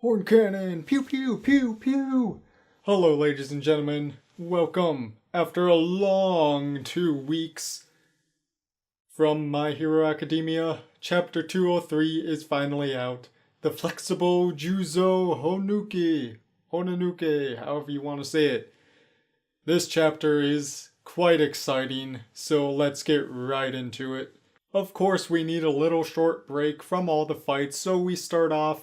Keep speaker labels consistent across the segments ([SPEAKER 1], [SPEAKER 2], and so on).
[SPEAKER 1] Horn cannon! Pew pew pew pew! Hello, ladies and gentlemen. Welcome. After a long 2 weeks from My Hero Academia, Chapter 203 is finally out. The flexible Juzo Honenuki. Honenuki, however you want to say it. This chapter is quite exciting, so let's get right into it. Of course, we need a little short break from all the fights, so we start off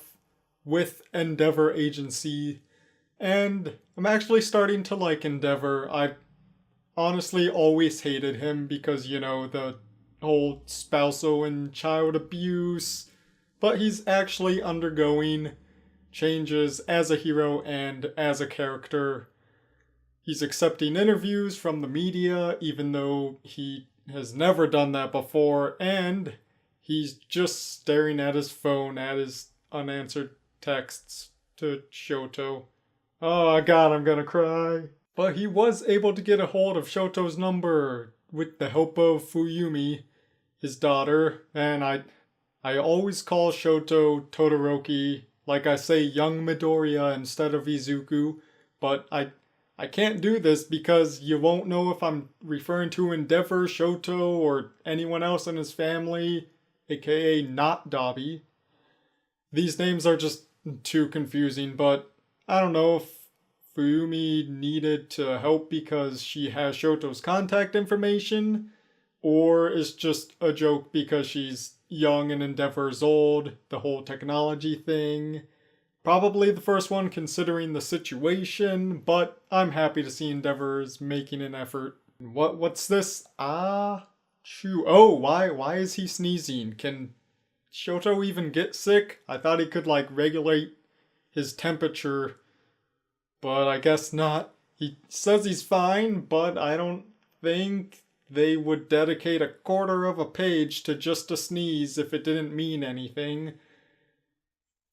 [SPEAKER 1] with Endeavor Agency, and I'm actually starting to like Endeavor. I honestly always hated him because, you know, the whole spousal and child abuse, but he's actually undergoing changes as a hero and as a character. He's accepting interviews from the media, even though he has never done that before, and he's just staring at his phone, at his unanswered texts to Shoto. Oh God, I'm gonna cry. But he was able to get a hold of Shoto's number with the help of Fuyumi, his daughter, and I always call Shoto Todoroki, like I say young Midoriya instead of Izuku, but I can't do this because you won't know if I'm referring to Endeavor, Shoto, or anyone else in his family, aka not Dabi. These names are just too confusing, but I don't know if Fuyumi needed to help because she has Shoto's contact information, or it's just a joke because she's young and Endeavor's old, the whole technology thing. Probably the first one considering the situation, but I'm happy to see Endeavor's making an effort. What's this? Chew. Oh, why is he sneezing? Can Shoto even get sick? I thought he could like regulate his temperature, but I guess not. He says he's fine, but I don't think they would dedicate a quarter of a page to just a sneeze if it didn't mean anything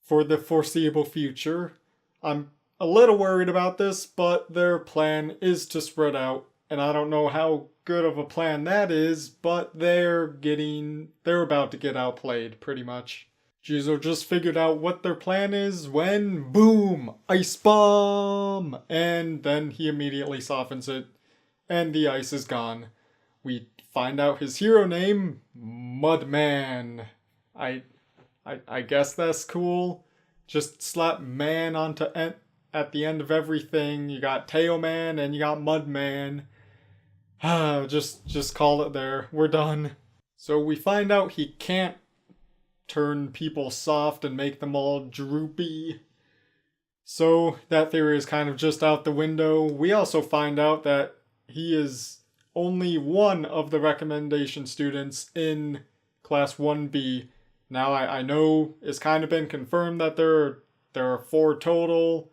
[SPEAKER 1] for the foreseeable future. I'm a little worried about this, but their plan is to spread out, and I don't know how good of a plan that is, but they're about to get outplayed, pretty much. Juzo just figured out what their plan is when, boom, ice bomb! And then he immediately softens it, and the ice is gone. We find out his hero name, Mudman. I guess that's cool. Just slap man onto at the end of everything. You got Tail Man and you got Mudman. Just call it there. We're done. So we find out he can't turn people soft and make them all droopy. So that theory is kind of just out the window. We also find out that he is only one of the recommendation students in Class 1B. Now, I know it's kind of been confirmed that there are 4 total,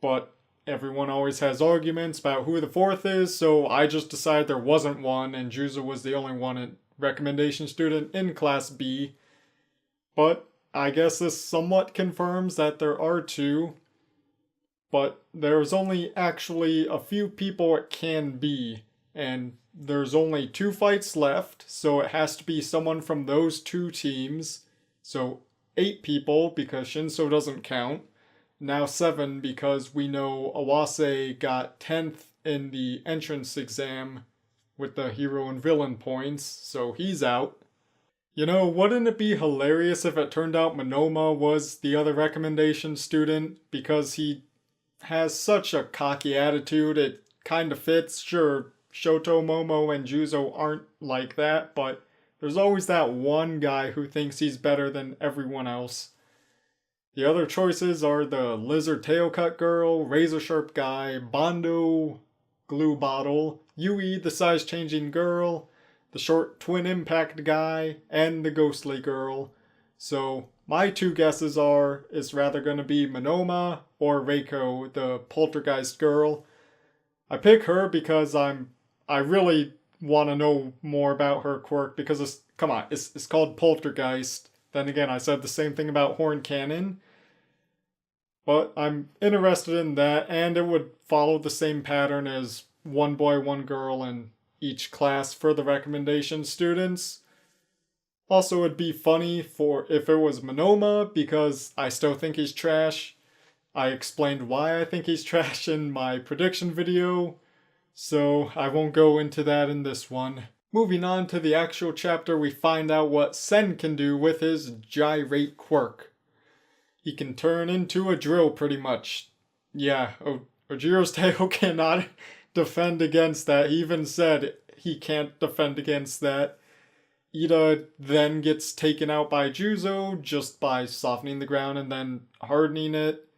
[SPEAKER 1] but everyone always has arguments about who the 4th is, so I just decided there wasn't one, and Juzo was the only one recommendation student in Class B. But I guess this somewhat confirms that there are 2, but there's only actually a few people it can be, and there's only 2 fights left, so it has to be someone from those 2 teams. So 8 people, because Shinso doesn't count. Now 7, because we know Awase got 10th in the entrance exam with the hero and villain points, so he's out. You know, wouldn't it be hilarious if it turned out Monoma was the other recommendation student, because he has such a cocky attitude? It kind of fits. Sure, Shoto, Momo, and Juzo aren't like that, but there's always that one guy who thinks he's better than everyone else. The other choices are the lizard tail cut girl, razor sharp guy, Bondo glue bottle, Yui the size changing girl, the short twin impact guy, and the ghostly girl. So my 2 guesses are it's rather going to be Monoma or Reiko, the poltergeist girl. I pick her because I really want to know more about her quirk, because it's called Poltergeist. Then again, I said the same thing about Horn Cannon. But I'm interested in that, and it would follow the same pattern as 1 boy, 1 girl in each class for the recommendation students. Also, it'd be funny for if it was Monoma, because I still think he's trash. I explained why I think he's trash in my prediction video, so I won't go into that in this one. Moving on to the actual chapter, we find out what Sen can do with his gyrate quirk. He can turn into a drill pretty much. Yeah, Ojiro's tail cannot defend against that. He even said he can't defend against that. Ida then gets taken out by Juzo just by softening the ground and then hardening it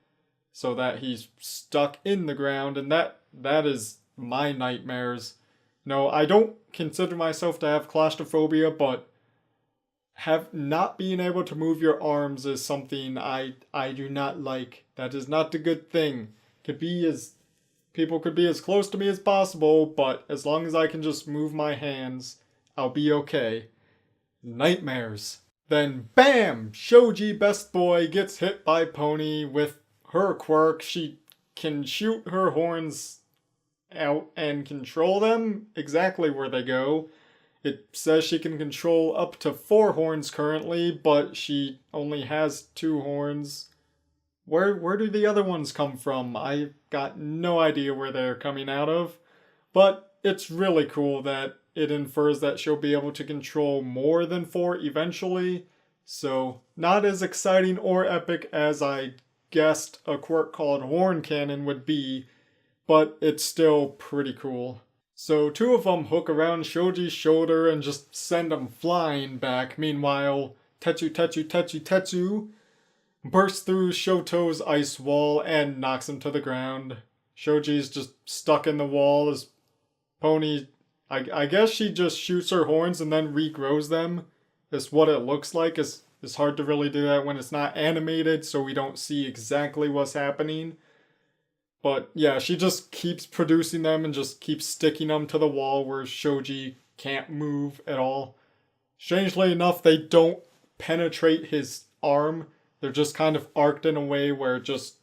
[SPEAKER 1] so that he's stuck in the ground, and that is my nightmares. No, I don't consider myself to have claustrophobia, but not being able to move your arms is something I do not like. That is not a good thing. People could be as close to me as possible, but as long as I can just move my hands, I'll be okay. Nightmares. Then BAM! Shoji Best Boy gets hit by Pony with her quirk. She can shoot her horns out and control them exactly where they go. It says she can control up to 4 horns currently, but she only has 2 horns. Where do the other ones come from? I got no idea where they're coming out of. But it's really cool that it infers that she'll be able to control more than 4 eventually. So, not as exciting or epic as I guessed a quirk called Horn Cannon would be, but it's still pretty cool. So 2 of them hook around Shoji's shoulder and just send him flying back. Meanwhile, Tetsu bursts through Shoto's ice wall and knocks him to the ground. Shoji's just stuck in the wall as Pony, I guess she just shoots her horns and then regrows them. Is what it looks like. It's hard to really do that when it's not animated, so we don't see exactly what's happening. But yeah, she just keeps producing them and just keeps sticking them to the wall where Shoji can't move at all. Strangely enough, they don't penetrate his arm. They're just kind of arced in a way where it just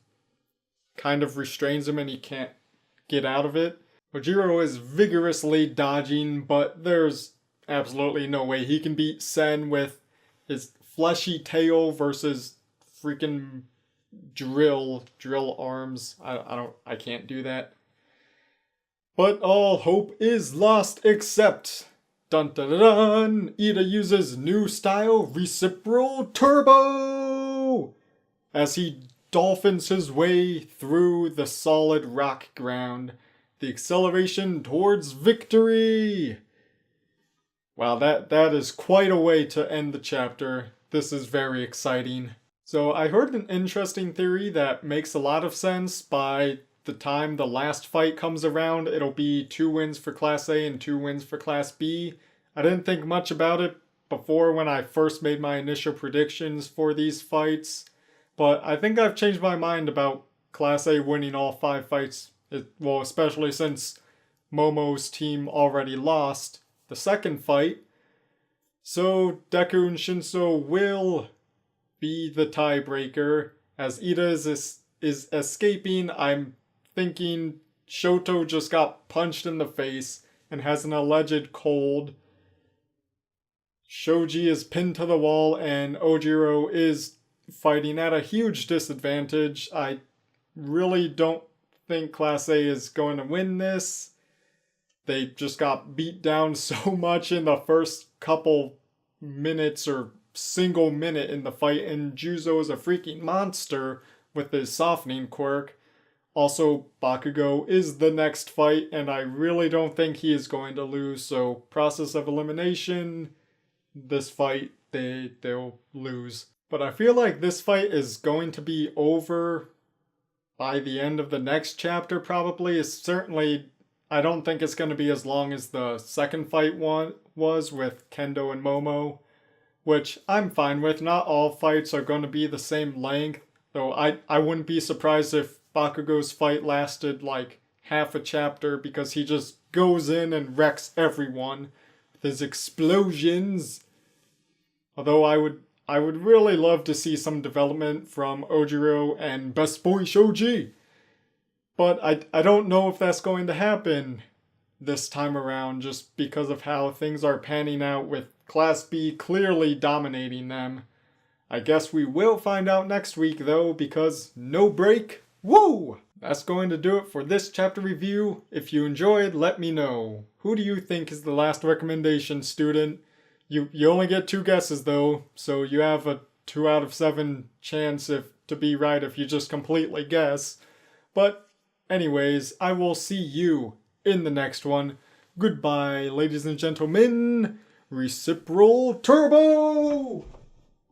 [SPEAKER 1] kind of restrains him and he can't get out of it. Ojiro is vigorously dodging, but there's absolutely no way he can beat Sen with his fleshy tail versus freaking drill arms. I can't do that. But all hope is lost except dun dun dun dun! Ida uses new style reciprocal turbo as he dolphins his way through the solid rock ground. The acceleration towards victory! Wow, that is quite a way to end the chapter. This is very exciting. So I heard an interesting theory that makes a lot of sense. By the time the last fight comes around, it'll be 2 wins for Class A and 2 wins for Class B. I didn't think much about it before when I first made my initial predictions for these fights, but I think I've changed my mind about Class A winning all 5 fights. Well, especially since Momo's team already lost the second fight. So Deku and Shinso will be the tiebreaker. As Ida is escaping, I'm thinking Shoto just got punched in the face and has an alleged cold. Shoji is pinned to the wall and Ojiro is fighting at a huge disadvantage. I really don't think Class A is going to win this. They just got beat down so much in the first couple minutes or single minute in the fight, and Juzo is a freaking monster with his softening quirk. Also, Bakugo is the next fight, and I really don't think he is going to lose, so process of elimination, this fight, they'll lose. But I feel like this fight is going to be over by the end of the next chapter, probably. It's certainly, I don't think it's going to be as long as the second fight was with Kendo and Momo, which I'm fine with. Not all fights are going to be the same length, though I wouldn't be surprised if Bakugo's fight lasted like half a chapter because he just goes in and wrecks everyone with his explosions. Although I would really love to see some development from Ojiro and Best Boy Shoji. But I don't know if that's going to happen this time around just because of how things are panning out with Class B clearly dominating them. I guess we will find out next week though, because no break. Woo! That's going to do it for this chapter review. If you enjoyed, let me know. Who do you think is the last recommendation, student? You only get 2 guesses though, so you have a 2 out of 7 chance to be right if you just completely guess. But anyways, I will see you in the next one. Goodbye, ladies and gentlemen. Reciprocal Turbo!